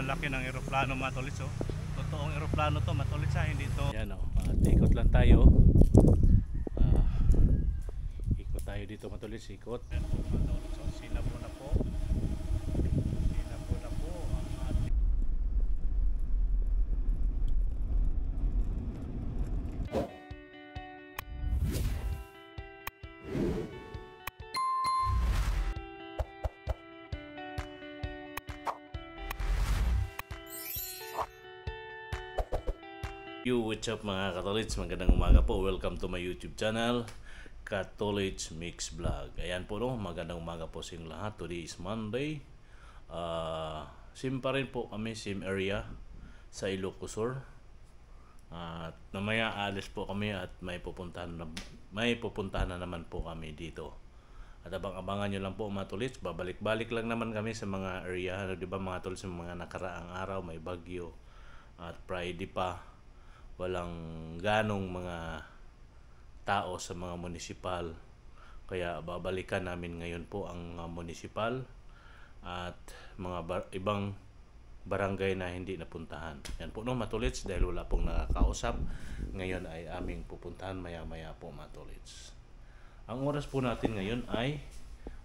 ang laki ng eroplano mga tolits, oh. Totoong eroplano to mga tolits, ha, hindi to. Yan, oh, ikot lang tayo. Ikot tayo dito mga tolits, ikot. Yan po mga tolits, oh. Sinabo na po. Sinabo na po ang ating what's up mga Katolits? Magandang umaga po. Welcome to my YouTube channel, Katolits Mix Vlog. Ayan po, no, magandang umaga po sa inyong lahat. Today is Monday. Same pa rin po kami, same area sa Ilocos Sur. At namaya alis po kami at may pupuntahan na naman po kami dito. At abang-abangan nyo lang po mga Tolits. Babalik-balik lang naman kami sa mga area, di ba mga Tolits, sa mga nakaraang araw may bagyo at Friday pa. Walang ganong mga tao sa mga munisipal, kaya babalikan namin ngayon po ang munisipal at mga ibang barangay na hindi napuntahan. Yan po, no, Matulits, dahil wala pong nakakausap ngayon ay aming pupuntahan maya maya po Matulits. Ang oras po natin ngayon ay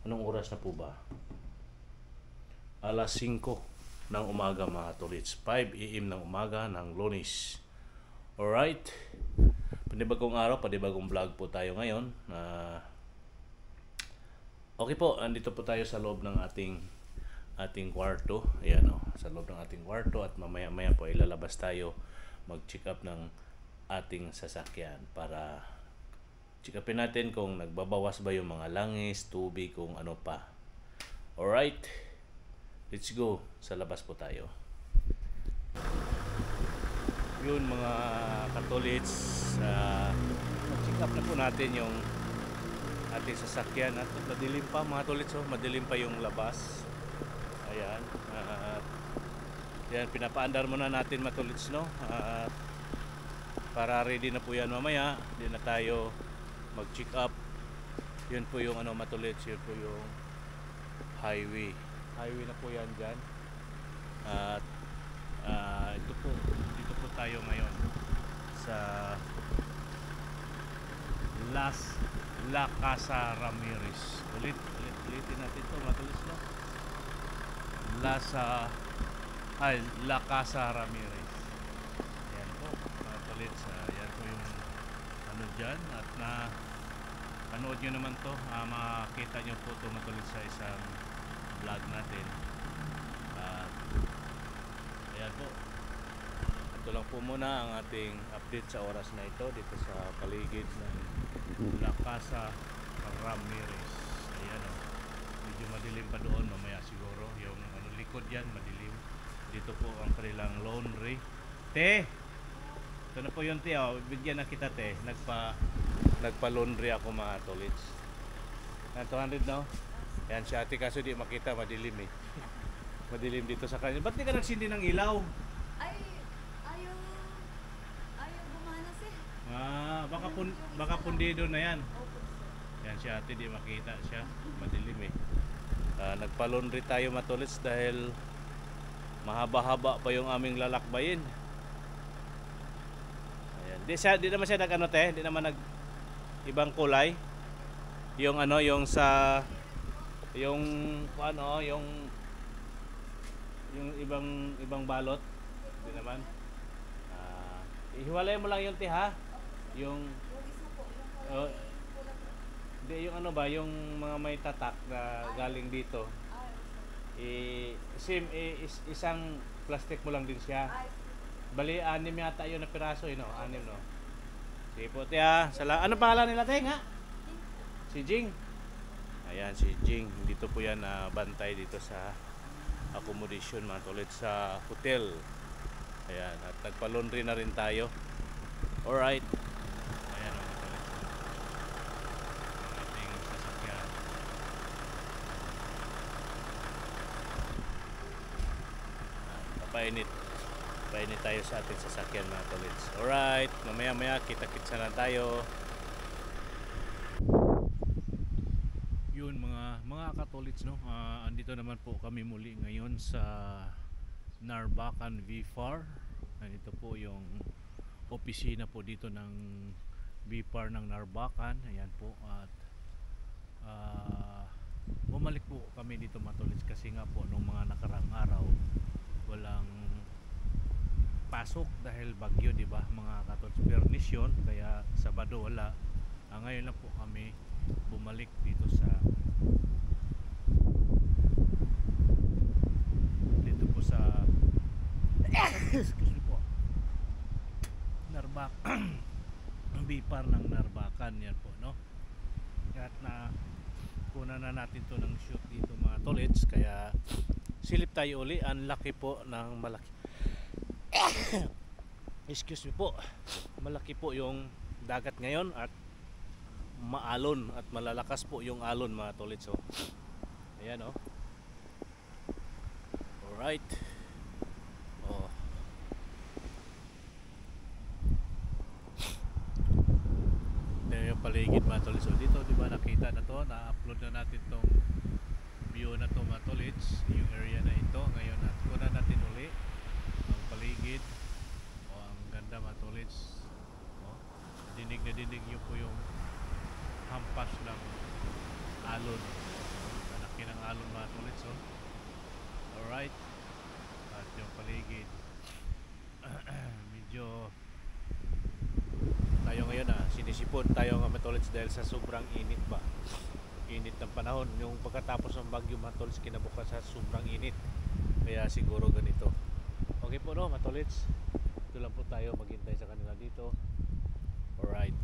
anong oras na po ba? Alas 5 ng umaga mga Tolits, 5 AM ng umaga ng Lunes. Alright, panibagong araw, panibagong vlog po tayo ngayon. Okay po, andito po tayo sa loob ng ating kwarto. Ayan, oh, sa loob ng ating kwarto, at mamaya-maya po ilalabas tayo mag-check up ng ating sasakyan para check upin natin kung nagbabawas ba yung mga langis, tubig, kung ano pa. Alright, let's go. Sa labas po tayo. Yun mga Katolits, check up na po natin yung ating sasakyan at madilim pa mga Tolits, oh, madilim pa yung labas. Ayan, yan, pinapaandar muna natin mga Tolits, no, para ready na po yan mamaya. Hindi na tayo mag check up. Yun po yung ano mga Tolits, yun po yung highway na po yan dyan. At ito po, dito po tayo ngayon sa La Casa Ramirez. Ulitin natin ito, matulis, no? La Casa Ramirez. Ayan po, matulis. Ayan po yung ano dyan. At panood nyo naman to, makita nyo po ito matulis sa isang vlog natin. Ayan po, ito lang po muna ang ating update sa oras na ito dito sa paligid ng La Casa Ramirez. Ayan, oh, medyo madilim pa doon, mamaya siguro yung ano, likod yan madilim. Dito po ang kanilang laundry. Te, ito na po yung te, oh, bigyan na kita te. Nagpa laundry ako mga Tolits. 200 no? Yan si ate, kaso di makita, madilim eh. Madilim dito sa kanya. Ba't di ka nagsindi ng ilaw? Ay, ayaw bumanas eh. Baka pundido na yan. Yan si ate, di makita siya. Madilim eh. Nagpa-laundry tayo Matulits dahil mahaba-haba pa yung aming lalakbayin. Ayan. Di naman siya nag-ano te, di naman nag ibang kulay. Yung ano, yung sa yung ibang balot. Hindi naman. Ihiwalay mo lang yung te, ha? Yung isa po, hindi, yung ano ba, yung mga may tatak na galing dito. Isang plastic mo lang din siya. Bali, 6 yata yun na piraso, no? 6, no? Sige po, te, ha? Ano pangalan nila, te, nga? Si Jing. Ayan, si Jing. Dito po yan, bantay dito sa accommodation mga Tolits sa hotel. Ayan, at nagpa-laundry na rin tayo. Alright. Ayan mga Tolits, ang ating sasakyan. Painit tayo sa ating sasakyan mga Tolits. Alright, mamaya kita-kitsa na tayo. Yun mga Katolits, no, andito naman po kami muli ngayon sa Narbacan VFAR. Ito po yung opisina po dito ng VFAR ng Narbacan. Ayan po. At bumalik po kami dito mga tolits kasi nga po nung mga nakaraang araw walang pasok dahil bagyo, di ba mga katolits, pernisyon, kaya Sabado wala. Ngayon lang po kami bumalik dito sa excuse me po, Narbacan. Ang bipar ng Narbacan yan po, no? At na kuna na natin to ng shoot dito mga tolits, kaya silip tayo uli. Ang laki po ng malaki excuse me po, malaki po yung dagat ngayon at maalon at malalakas po yung alon mga tolits. So ayan, oh. Alright. Oh. Ito yung paligid mga tolits. So dito, di ba nakita na to, na-upload na natin tong view na to mga tolits, yung area na ito. Ngayon at kuna natin uli ang paligid. Oh, ang ganda mga tolits. Oh, dinig na dinig nyo po yung hampas ng alon. Malaki ng alon mga tolits. Oh. Alright. At yung paligid medyo tayo ngayon sinisipon tayo mga tolits dahil sa sobrang init ba. Init ng panahon. Yung pagkatapos ng bagyo mga tolits, kinabukas sa sobrang init. Kaya siguro ganito. Okay po, no mga tolits. Ito lang po tayo maghintay sa kanila dito. Alright.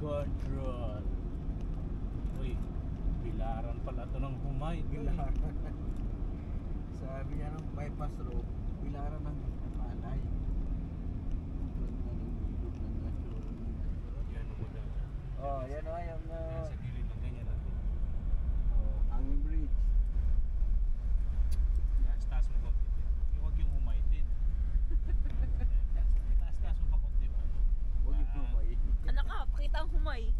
Control. Uy, bilaran pala ito ng humay. Bilaran. Sabi niya ng bypass road, bilaran ng palay. Yan mo na. Oh, yan o, yung Sa gilid ng ganyan natin. hanging bridge. Taas-taas mo konti. Huwag yung humay din. Taas-taas mo pa konti ba? Huwag yung tumay. Anak ka, pakita ang humay.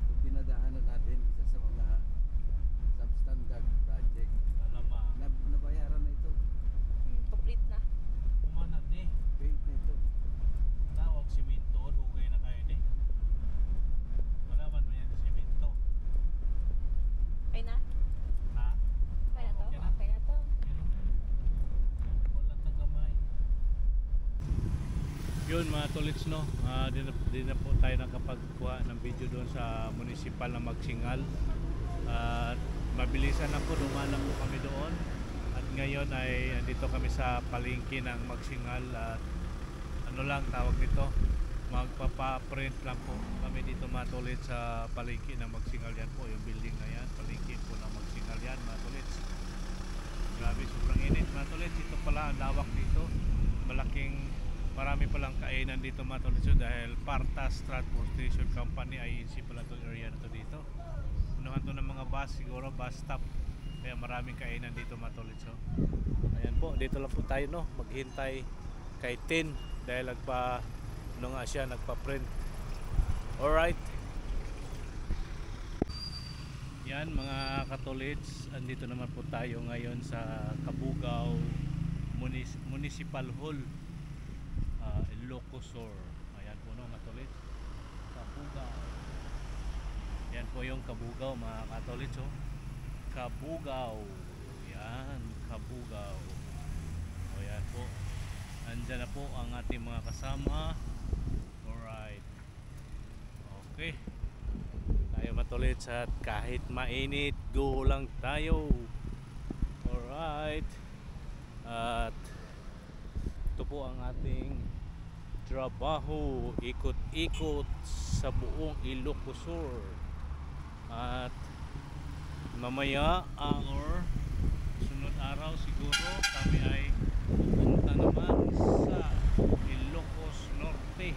Kung dinadaanan natin, isa sa mga substandard project. Nabayaran na ito. Complete na. Umanag ni. Paid na ito. Tawag simento. Dugay na kayo ni. Wala man mo yan simento. Okay na? Ha? Okay na to? Okay na. Okay na to. Wala tagamay. Yun mga tolits, no, di na po tayo nakapagkuha ng video doon sa municipal na Magsingal. At mabilisan na po, dumalang po kami doon. At ngayon ay andito kami sa palengke ng Magsingal. At ano lang tawag nito, magpapa-print lang po kami dito mga tolits sa palengke ng Magsingal. Yan po yung building na yan, palengke po ng Magsingal yan mga tolits. Grabe, sobrang init mga tolits. Ito pala ang lawak dito, marami palang kainan dito mga tolits, dahil Partas Transportation Company INC pala itong area na to dito. Unahan to ng mga bus, siguro bus stop, kaya maraming kainan dito mga tolits. Ayan po, dito lang po tayo, no, maghintay kay Tin dahil nagpa-print Alright. Yan mga katolits, andito naman po tayo ngayon sa Cabugao Municipal Hall, Ilocosur. Ayan po no mga katolits, Cabugao. Yan po yung Cabugao mga katolits, oh. Cabugao. Yan, Cabugao. O yan po. Andyan na po ang ating mga kasama. Alright. Okay. Tayo matulits at kahit mainit, go lang tayo. Alright. At ito po ang ating trabaho, ikot-ikot sa buong Ilocosur. At mamaya or sunod araw siguro kami ay pupunta naman sa Ilocos Norte.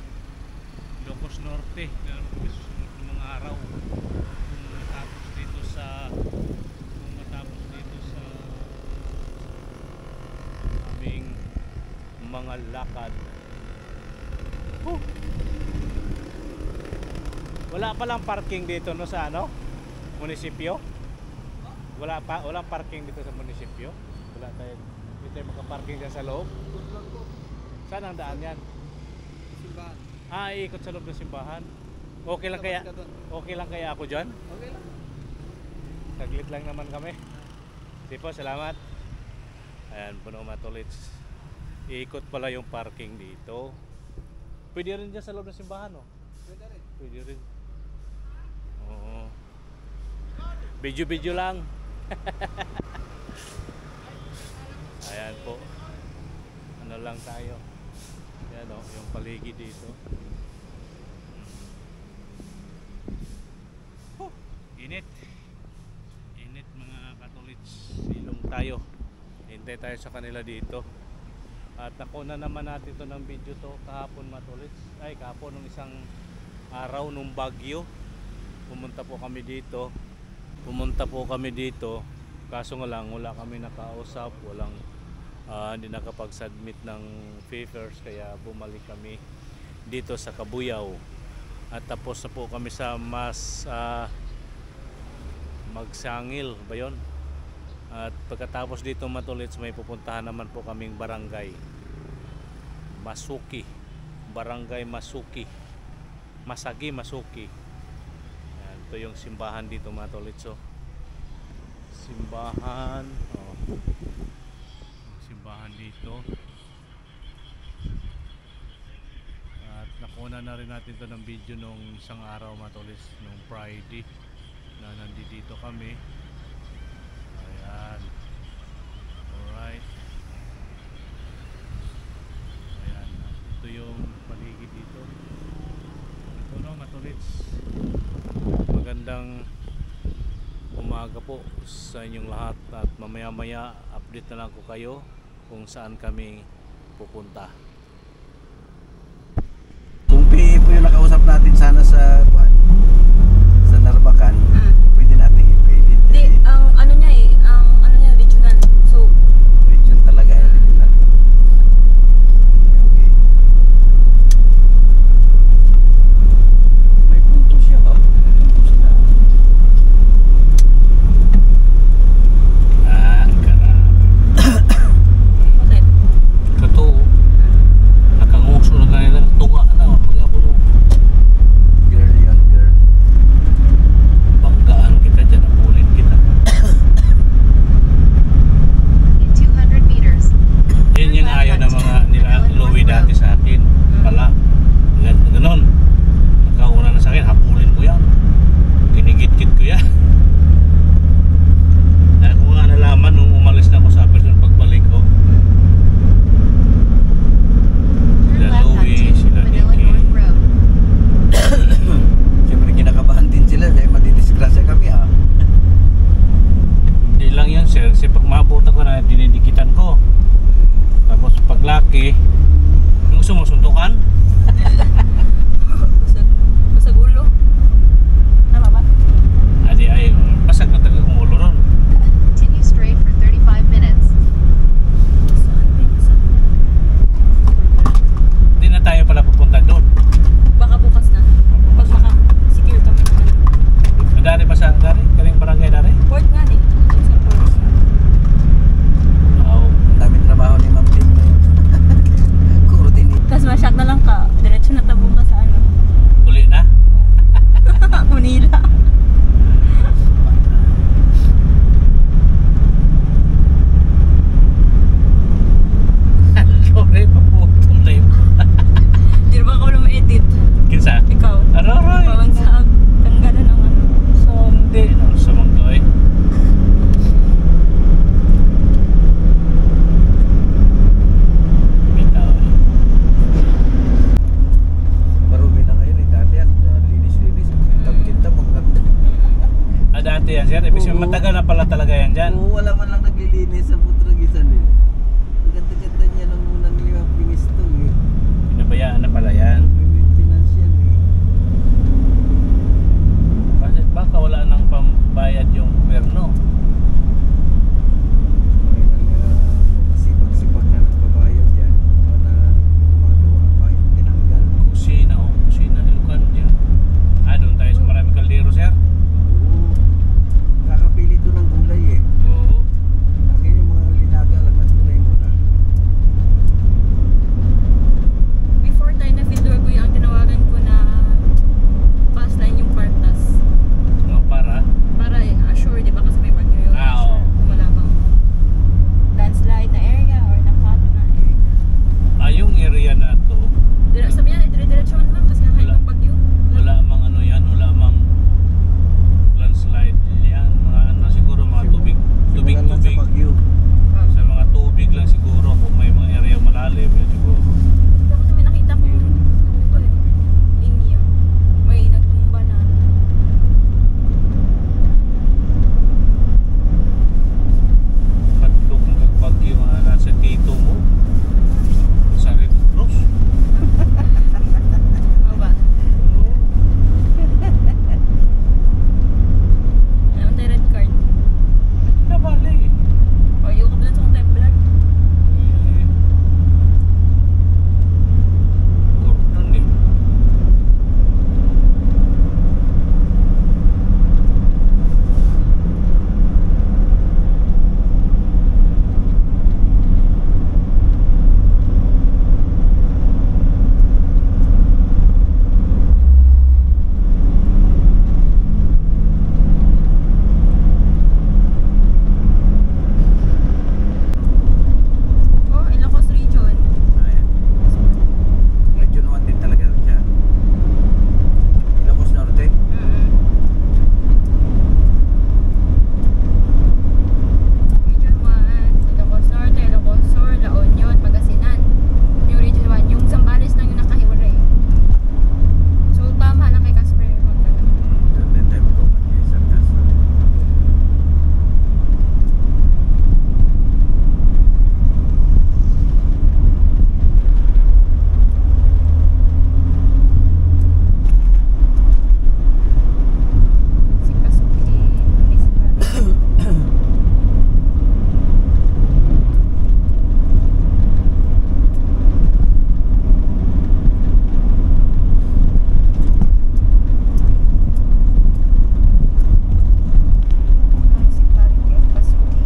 Ilocos Norte na susunod ng mga araw kung matapos dito sa aming mga lakad. Wala palang parking dito no sa ano? Munisipyo? Walang parking dito sa munisipyo? Wala tayo. Hindi tayo makaparking dyan sa loob? Saan ang daan yan? Simbahan. Iikot sa loob ng simbahan. Okay lang kaya ako dyan? Okay lang. Saglit lang naman kami. Di po, salamat. Ayan po mga tolits. Iikot pala yung parking dito. Pwede rin dyan sa loob ng simbahan, no? Pwede rin. Pwede rin. Oo. Video lang. Ayan po. Ano lang tayo. Ayan o, yung paligid dito. Init. Init mga katolits. Silong tayo. Hintay tayo sa kanila dito. At nakuna naman natin to ng video to kahapon mga tolits. Ay kahapon nung isang araw nung bagyo. Pumunta po kami dito. Kaso nga lang wala kami nakausap. Hindi nakapag-submit ng papers. Kaya bumalik kami dito sa Cabuyao. At tapos na po kami sa Magsangil ba yun? At pagkatapos dito matulits may pupuntahan naman po kaming barangay Masuki. Barangay Masuki. Masagi Masuki. Yan, ito yung simbahan dito matulits. So, simbahan. Simbahan dito. At nakuna na rin natin to ng video nung isang araw matulits, nung Friday na nandito kami. Ayan. Alright. Ayan. Ito yung paligid dito. Ito no matulits. Magandang umaga po sa inyong lahat. At mamaya update na lang ko kayo kung saan kami pupunta. Kung PA po yung nakausap natin sana sa Narbacan, pwede natin i-pay. Hindi, ang ano niya regional. So, region talaga yung regional. Okay. May punto siya, oh. May punto sila. Karami. bakit? Totoo. Nakanguso na kanila. Tunga na. Pagkapuno. Girl yan sir? Ibig sabihin Oo. matagal na pala talaga yan dyan. Oo, wala man lang naglilinis sa Putragisan eh. Ang ganda-ganda niya nung unang liwang pinistong eh. Pinabayaan na pala yan. May maintenance yan eh. Bakit baka wala nang pambayad yung gobyerno? May masipag-sipag na nagbabayad yan. O na gumagawa, bakit tinanggal? Kusina o, kusina Ilocano dyan. Doon tayo sa Maraming Kaldero sir? Oo. Kakapili doon ng gulay eh. Oo. Akin yung mga linaga lang at gulay muna. Before tayo na Fieldor ko yung tinawagan ko na bus line yung Partas. Para Assure, di ba? Kasi may bagyo yun. Ah, oo. Assure, kung wala bang landslide na area or nakat na area. yung area na to, Sabi niya, dire-diretsyon ma'am kasi kahit Wala. ng bagyo. wala mang ano yan, wala mang landslide yan, mga ano siguro, mga tubig Simulan lang sa Baguio. sa mga tubig lang siguro, kung may mga area malalim yun siguro. Kasi may nakita ko ito eh. Linya. May nagtumba na. Patlo kung kagbagyo mga nasa tito mo sa Red Cross. Ano ba? Ano tayo red card? Nabali. O yung kablan sa Templar. Gordon eh. Oh, Ilocos Region. Ayan. Region 1 din talaga siya. Ilocos Norte. Region 1, Ilocos Norte, Ilocos Sur, La Union, Pangasinan. Yung Region 1, yung Zambales lang yung nakahiwalay. So, tama lang kay Casper magtanong. Doon din tayo magkuman kay Sir Castro. Si Pasuki, Municipal. Municipality of Pasuki.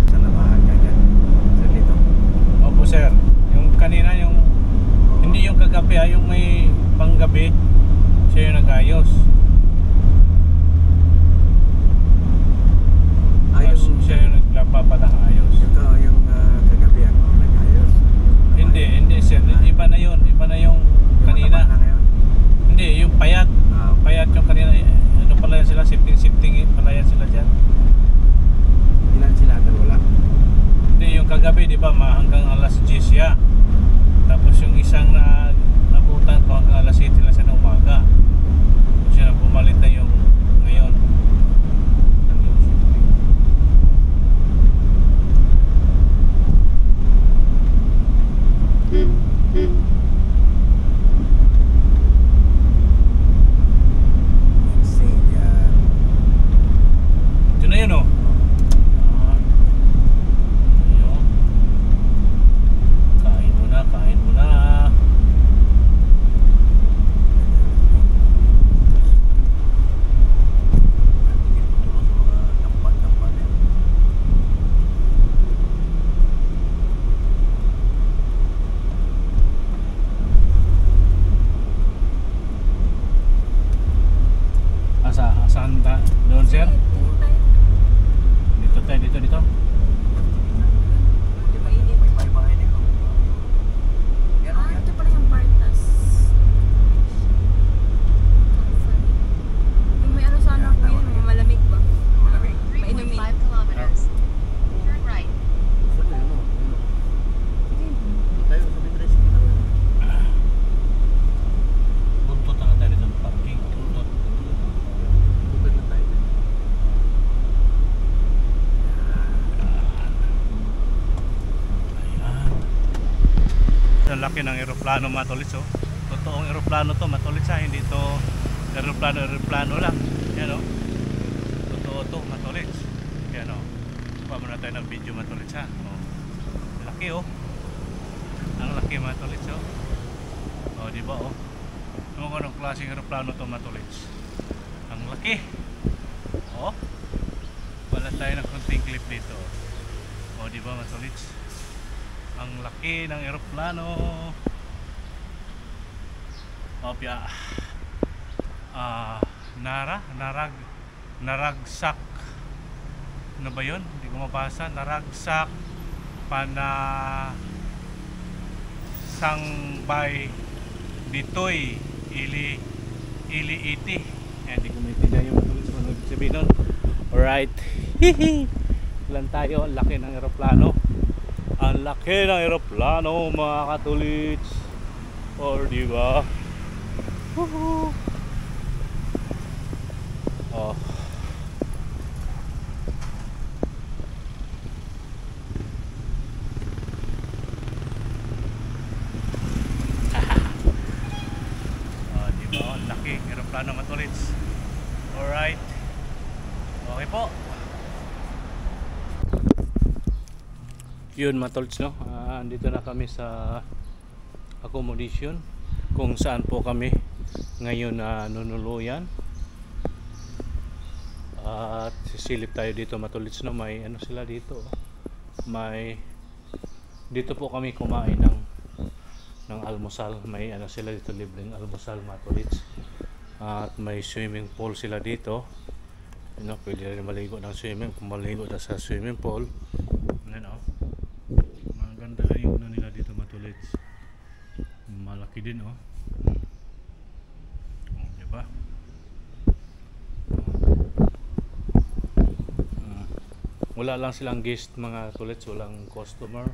Sa labahan ka dyan. Sa lito. Opo sir, yung kanina yung hindi yung kagabi yung may panggabi siya yung nag-ayos. Siya yung nagpapalang ayos. Yung kagabi ang nag-ayos. Hindi sir, iba na yung kanina. Mataba na ngayon. Hindi, yung payat yung kanina, ano pala yan sila, shifting pala yan sila dyan. Ilan sila? Dalawa lang. Hindi, yung kagabi di ba, hanggang alas 10 siya. Tapos yung isang nabutan ko hanggang alas 7 lang siya ng umaga. Siya na pumalit na yung ngayon. Ito na yun oh. Ayun. Kain mo na. ang laki ng eroplano mga tolits, oh. Totoong eroplano to mga tolits, ha. Hindi to eroplano lang. Yan, oh. Totoo to mga tolits. Yan, oh. Kuha muna tayo ng video mga tolits, ha. Oh. Laki, oh. Ang laki mga tolits, oh. Oh, di ba, oh. Ano ko anong klaseng eroplano to mga tolits. Ang laki. Oh. Wala tayo ng konting clip dito. Oh, di ba mga tolits? Ang laki ng eroplano. Opya. Naragsak. Ano ba yun? Hindi ko mabasa. Naragsak sangbay ditoy iti. Hindi ko maintindihan yung matulis mo nagsabihin nun. Alright. Ilan tayo? Ang laki ng eroplano. Ang laki ng eroplano mga katulits. Or diba? Oh. Diba? Ang laki eroplano mga katulits. Alright. Okay po. Yun mga tolts, no? Andito na kami sa accommodation kung saan po kami ngayon nunuluyan. At sisilip tayo dito mga tolts, no? May ano sila dito. Dito po kami kumain ng almusal. May ano sila dito, libreng almusal mga tolts. At may swimming pool sila dito. Pwede rin maligo ng swimming kung maligo na sa swimming pool. Maganda yung ano nila dito matulits. Malaki din, oh. Diba? Wala lang silang guest mga tulits, walang customer.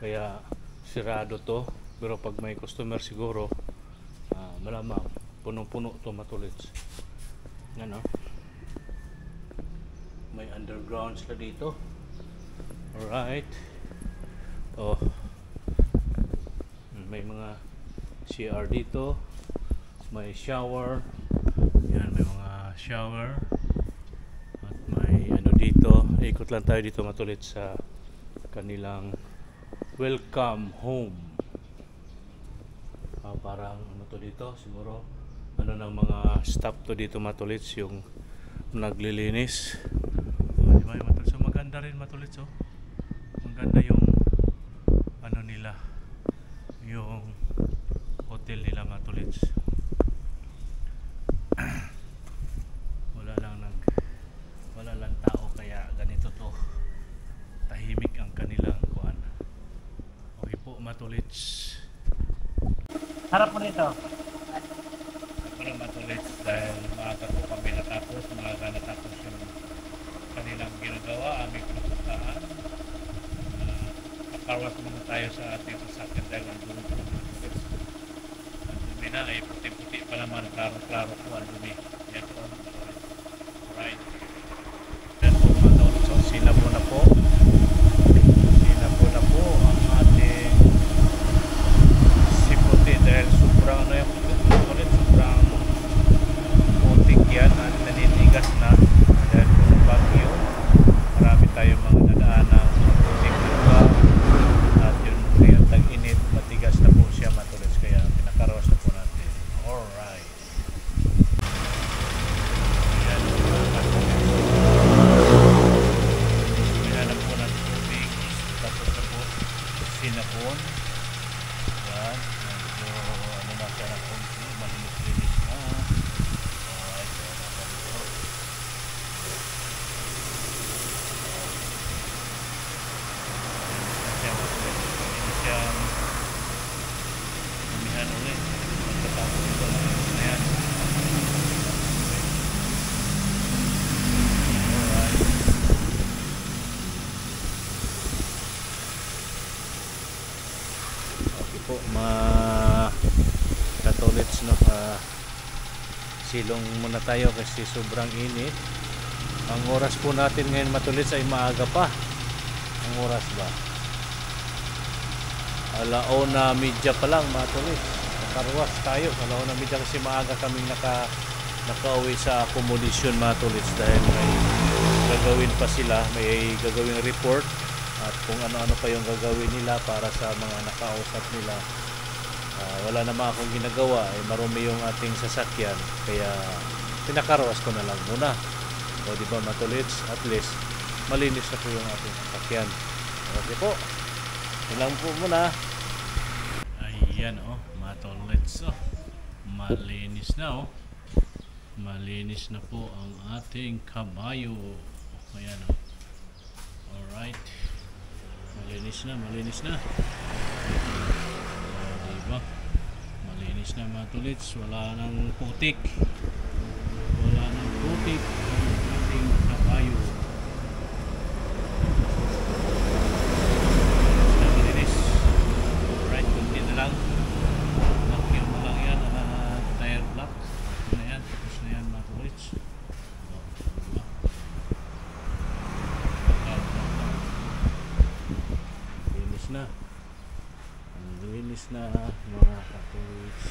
Kaya sirado to. Pero pag may customer siguro, malamang punong-puno to matulits. Yan, oh. May underground sila dito. Alright. Oh. May mga CR dito. May shower. Yan, may mga shower. At may ano dito. Ikot lang tayo dito matulit sa kanilang welcome home. Parang ano to dito, siguro ano ng mga staff to dito matulit, yung naglilinis. Diba yung matulit? So maganda rin matulit, oh. Maganda yung ano nila, yung hotel nila matulit. Wala lang tao, kaya ganito to, tahimik ang kanilang kuan. Okay po matulit. Harap mo nito. Parang matulit dahil maaga po kami natapos yung kanilang ginagawa, aming pinupuntahan. Kakarwas muna tayo sa ating sasakyan dahil ang dumi po ng matulit. Ang dumi na ay puti-puti pa naman, klaro-klaro po ang dumi. Yan po. Alright. Yan po mga taulit. So sinabo na po ang ating siputi dahil sobrang ano yung matulit, sobrang putik yan at naninigas na dahil po bagyo. Marami tayong mga nadaan ng putik na lugar at yun kaya tag-init, matigas na po siya matulit, kaya pinakarawas na po natin. Alright. Ayan po ng tubig, tapos na po sinapon. Yan, medyo ano na siya na konti, malinis-linis na. Alright, ayan na ganito. Siyang umihan ulit pagkatapos ito na yan. Alright. Okay po mga katolits, no? Silong muna tayo kasi sobrang init. Ang oras po natin ngayon matulits ay maaga pa. Ang oras ba? alauna media pa lang mga tulis. Nakaruwas tayo sa alauna media kasi maaga kaming nakauwi sa accommodation mga tulis dahil may gagawin pa sila, may gagawin report at kung ano-ano pa yung gagawin nila para sa mga nakausap nila. Wala naman akong ginagawa, marumi yung ating sasakyan kaya pinakaruwas ko na lang muna. O di ba mga tulis, at least malinis na po yung ating sasakyan. Okay po, ilang po muna. Ayan mga tulis, malinis na malinis na po ang ating kabayo. Ayan alright, malinis na diba? Malinis na mga tulits, wala nang putik ang ating kabayo. Malinis. Alright, kunti na lang. Vacuum mo lang yan, tire block. Ito na yan, tapos na yan mga tulits. Linis na mga katulits.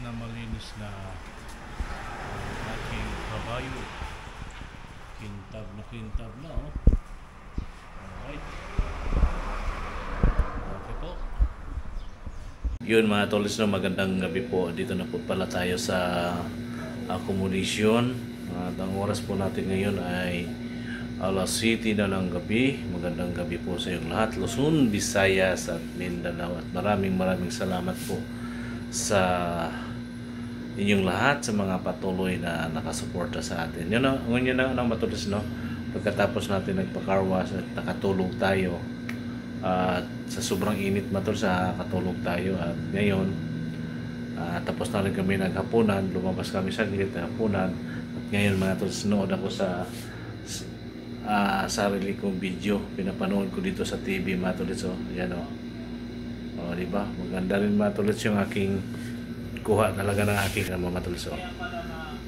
Malinis na ang aking kabayo. Kintab na alright, okay po. Yun mga tulis, magandang gabi po. Dito na po pala tayo sa accommodation at ang oras po natin ngayon ay alas 7 na ng gabi. Magandang gabi po sa inyong lahat, Luzon, Visayas at Mindanao, at maraming salamat po sa inyong lahat, sa mga patuloy na nakasuporta sa atin. Yun ang matulis, pagkatapos natin nagpa-carwash at nakatulog tayo at sa sobrang init matulis, nakatulog tayo at ngayon tapos na rin kami naghapunan, lumabas kami saglit hapunan at ngayon mga tulis, nood ako sa sarili kong video, pinapanood ko dito sa TV mga tulis. Yan diba? Maganda rin mga tulis yung aking kuha talaga ng aking mga tulis.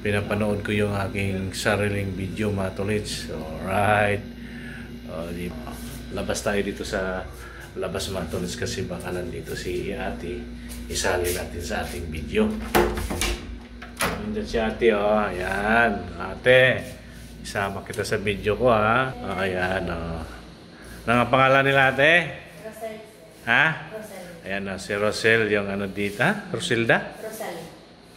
Pinapanood ko yung aking sariling video mga tulis. Alright, diba? Labas tayo dito sa labas mga tulis kasi baka nandito si ate, isali natin sa ating video. Nandito si ate, ayan ate, isama kita sa video ko ayan Nang pangalan nila ate? Rosel. Ha? Rosel. Ayan si Rosel, yung dito. Roselda? Rosel.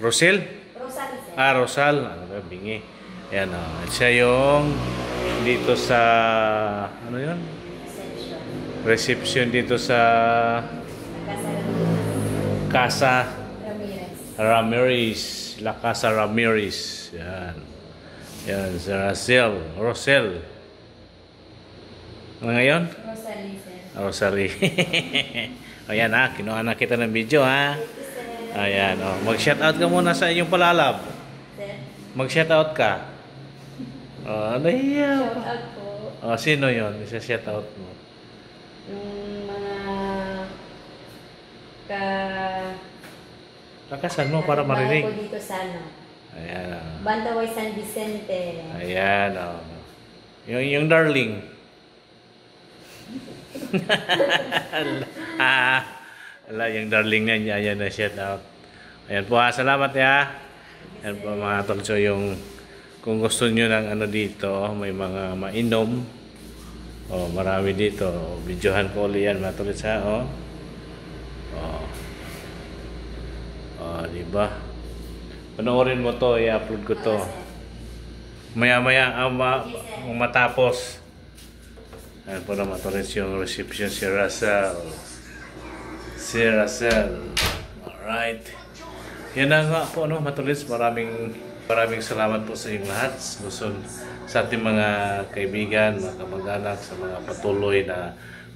Rosel? Rosal. Rosal. Bingi. Ayan siya yung dito sa yun? Reception dito sa Casa Ramirez. La Casa Ramirez. Yan, si Rosel. Ano ngayon? Rosalie. Ayan kinuha na kita ng video Ayan, mag-shoutout ka muna sa inyong palalab. Mag-shoutout ka. Ano yan? Shoutout po. Sino yun? Isa-shoutout mo. Yung mga Lakasan mo para marinig. ko dito sa Ayan. Bandaway San Vicente. Ayan yung darling. Yung darling niya, ayan na shout out. Ayan po salamat Ayan po mga tolso, yung kung gusto nyo ng dito, may mga mainom. Marami dito. Videohan ko ulit yan mga tolso diba? Panoorin mo to, i-upload ko to. Maya-maya matapos. Ayan po naman yung reception si Russell. Alright. Yan na nga po matulis. Maraming salamat po sa inyong lahat. Luzon, sa ating mga kaibigan, mga kamag-anak, sa mga patuloy na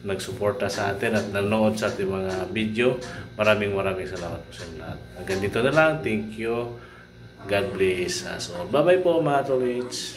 nagsuporta sa atin at nanood sa ating mga video. Maraming salamat po sa inyong lahat. Hanggang dito na lang. Thank you. God bless us all. Bye-bye po mga tulis.